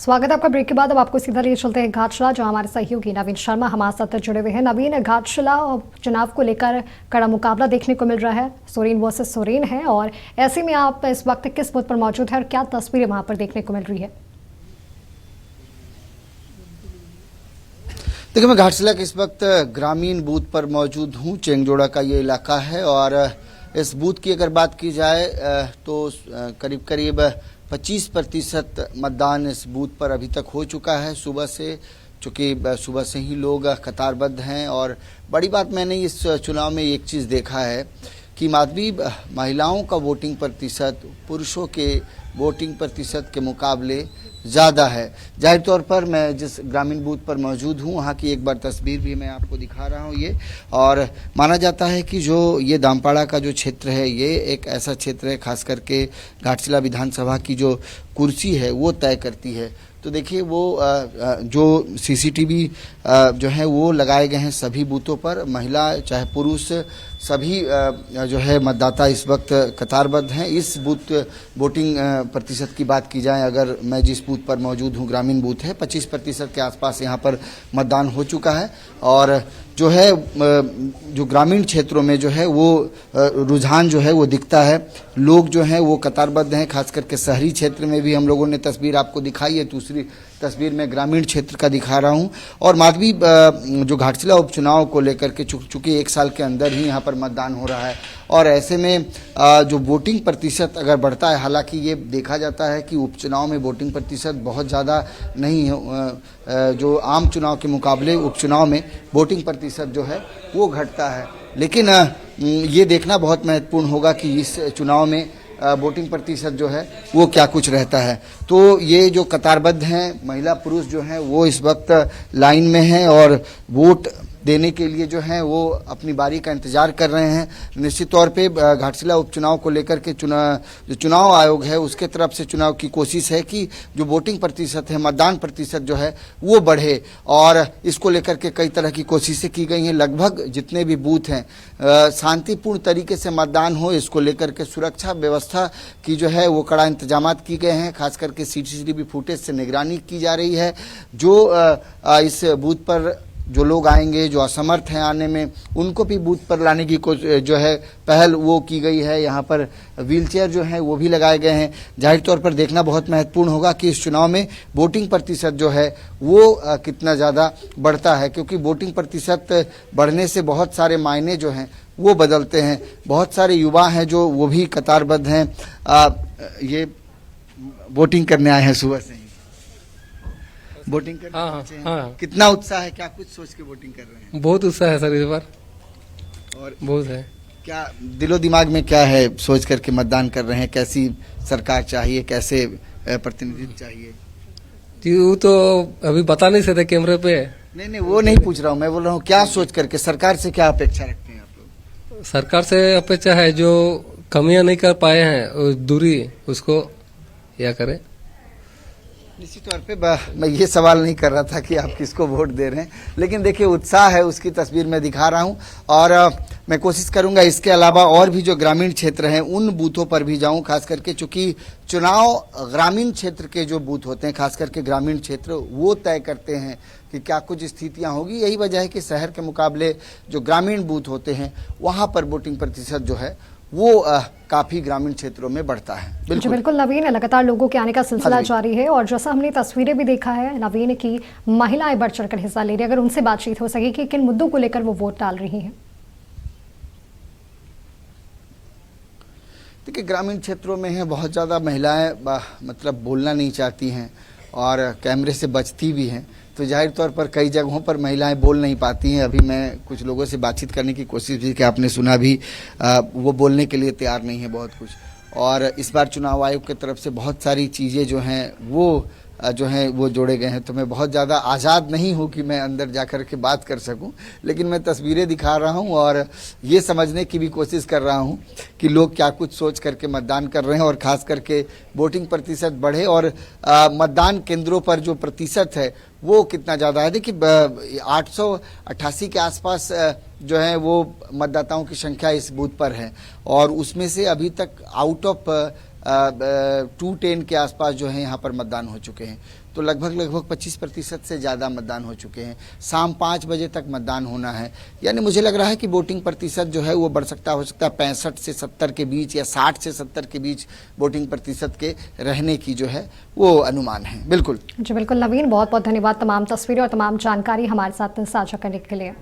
स्वागत है आपका ब्रेक के बाद। अब आपको सीधा लिए चलते हैं घाटशिला, जहां हमारे सहयोगी नवीन शर्मा हमारे साथ जुड़े हुए हैं। नवीन, घाटशिला चुनाव को लेकर कड़ा मुकाबला देखने को मिल रहा है, सोरेन वर्सेस सोरेन है, और ऐसे में आप इस वक्त किस बूथ पर मौजूद है और क्या तस्वीरें वहां पर देखने को मिल रही है? देखिए, मैं घाटशिला के इस वक्त ग्रामीण बूथ पर मौजूद हूँ। चेंगजोड़ा का ये इलाका है और इस बूथ की अगर बात की जाए तो करीब करीब 25% मतदान इस बूथ पर अभी तक हो चुका है सुबह से, चूँकि सुबह से ही लोग कतारबद्ध हैं। और बड़ी बात मैंने इस चुनाव में एक चीज़ देखा है कि माधवी महिलाओं का वोटिंग प्रतिशत पुरुषों के वोटिंग प्रतिशत के मुकाबले ज़्यादा है। जाहिर तौर पर मैं जिस ग्रामीण बूथ पर मौजूद हूँ वहाँ की एक बार तस्वीर भी मैं आपको दिखा रहा हूँ ये। और माना जाता है कि जो ये दामपाड़ा का जो क्षेत्र है ये एक ऐसा क्षेत्र है, खास करके घाटशिला विधानसभा की जो कुर्सी है वो तय करती है। तो देखिए वो जो सीसीटीवी जो है वो लगाए गए हैं सभी बूथों पर, महिला चाहे पुरुष सभी जो है मतदाता इस वक्त कतारबद्ध हैं। इस बूथ वोटिंग प्रतिशत की बात की जाए, अगर मैं जिस बूथ पर मौजूद हूँ ग्रामीण बूथ है, 25% के आसपास यहाँ पर मतदान हो चुका है। और जो है जो ग्रामीण क्षेत्रों में जो है वो रुझान जो है वो दिखता है, लोग जो हैं वो कतारबद्ध हैं। खास करके शहरी क्षेत्र में भी हम लोगों ने तस्वीर आपको दिखाई है, दूसरी तस्वीर में ग्रामीण क्षेत्र का दिखा रहा हूं। और माधवी जो घाटशिला उपचुनाव को लेकर के चूंकि 1 साल के अंदर ही यहाँ पर मतदान हो रहा है और ऐसे में जो वोटिंग प्रतिशत अगर बढ़ता है, हालांकि ये देखा जाता है कि उपचुनाव में वोटिंग प्रतिशत बहुत ज़्यादा नहीं है, जो आम चुनाव के मुकाबले उपचुनाव में वोटिंग प्रतिशत जो है वो घटता है। लेकिन ये देखना बहुत महत्वपूर्ण होगा कि इस चुनाव में वोटिंग प्रतिशत जो है वो क्या कुछ रहता है। तो ये जो कतारबद्ध हैं महिला पुरुष जो हैं वो इस वक्त लाइन में हैं और वोट देने के लिए जो है वो अपनी बारी का इंतजार कर रहे हैं। निश्चित तौर पे घाटशिला उपचुनाव को लेकर के जो चुनाव आयोग है उसके तरफ से चुनाव की कोशिश है कि जो वोटिंग प्रतिशत है, मतदान प्रतिशत जो है वो बढ़े, और इसको लेकर के कई तरह की कोशिशें की गई हैं। लगभग जितने भी बूथ हैं शांतिपूर्ण तरीके से मतदान हो, इसको लेकर के सुरक्षा व्यवस्था की जो है वो कड़ा इंतजाम किए गए हैं। खास करके सीसीटीवी फुटेज से निगरानी की जा रही है। जो इस बूथ पर जो लोग आएंगे, जो असमर्थ हैं आने में, उनको भी बूथ पर लाने की जो है पहल वो की गई है। यहाँ पर व्हीलचेयर जो है वो भी लगाए गए हैं। जाहिर तौर पर देखना बहुत महत्वपूर्ण होगा कि इस चुनाव में वोटिंग प्रतिशत जो है वो कितना ज़्यादा बढ़ता है, क्योंकि वोटिंग प्रतिशत बढ़ने से बहुत सारे मायने जो हैं वो बदलते हैं। बहुत सारे युवा हैं जो वो भी कतारबद्ध हैं, ये वोटिंग करने आए हैं सुबह से ही वोटिंग करने। हाँ। कितना उत्साह है, क्या कुछ सोच के वोटिंग कर रहे हैं? बहुत उत्साह है सर इस बार, और बहुत है। क्या दिलो दिमाग में क्या है सोच करके मतदान कर रहे हैं? कैसी सरकार चाहिए, कैसे प्रतिनिधित्व चाहिए? जी वो तो अभी बता नहीं सकते कैमरे पे। नहीं वो नहीं पूछ रहा हूँ, मैं बोल रहा हूँ क्या सोच करके सरकार से क्या अपेक्षा रखते हैं आप लोग? सरकार से अपेक्षा है जो कमियां नहीं कर पाए हैं दूरी उसको या करे। निश्चित तौर पे मैं ये सवाल नहीं कर रहा था कि आप किसको वोट दे रहे हैं, लेकिन देखिए उत्साह है उसकी तस्वीर मैं दिखा रहा हूं। और मैं कोशिश करूंगा इसके अलावा और भी जो ग्रामीण क्षेत्र हैं उन बूथों पर भी जाऊं, खास करके चूंकि चुनाव ग्रामीण क्षेत्र के जो बूथ होते हैं, खास करके ग्रामीण क्षेत्र वो तय करते हैं कि क्या कुछ स्थितियां होगी। यही वजह है कि शहर के मुकाबले जो ग्रामीण बूथ होते हैं वहां पर वोटिंग प्रतिशत जो है वो काफी ग्रामीण क्षेत्रों में बढ़ता है। बिल्कुल नवीन, लगातार लोगों के आने का सिलसिला जारी है और जैसा हमने तस्वीरें भी देखा है नवीन की महिलाएं बढ़ चढ़कर हिस्सा ले रही है। अगर उनसे बातचीत हो सके कि किन मुद्दों को लेकर वो वोट डाल रही हैं? देखिए, ग्रामीण क्षेत्रों में है बहुत ज़्यादा महिलाएं मतलब बोलना नहीं चाहती हैं और कैमरे से बचती भी हैं, तो जाहिर तौर पर कई जगहों पर महिलाएं बोल नहीं पाती हैं। अभी मैं कुछ लोगों से बातचीत करने की कोशिश भी कि आपने सुना भी, वो बोलने के लिए तैयार नहीं है बहुत कुछ। और इस बार चुनाव आयोग की तरफ से बहुत सारी चीज़ें जो हैं वो जो हैं वो जोड़े गए हैं, तो मैं बहुत ज़्यादा आज़ाद नहीं हूँ कि मैं अंदर जाकर के बात कर सकूँ, लेकिन मैं तस्वीरें दिखा रहा हूँ और ये समझने की भी कोशिश कर रहा हूँ कि लोग क्या कुछ सोच करके मतदान कर रहे हैं और ख़ास करके वोटिंग प्रतिशत बढ़े और मतदान केंद्रों पर जो प्रतिशत है वो कितना ज़्यादा है। देखिए 888 के आसपास जो है वो मतदाताओं की संख्या इस बूथ पर है और उसमें से अभी तक आउट ऑफ 210 के आसपास जो है यहाँ पर मतदान हो चुके हैं। तो लगभग 25% से ज़्यादा मतदान हो चुके हैं। शाम 5 बजे तक मतदान होना है, यानी मुझे लग रहा है कि वोटिंग प्रतिशत जो है वो बढ़ सकता हो सकता है 65 से 70 के बीच या 60 से 70 के बीच वोटिंग प्रतिशत के रहने की जो है वो अनुमान है। बिल्कुल जी बिल्कुल नवीन, बहुत बहुत धन्यवाद तमाम तस्वीरें और तमाम जानकारी हमारे साथ साझा करने के लिए।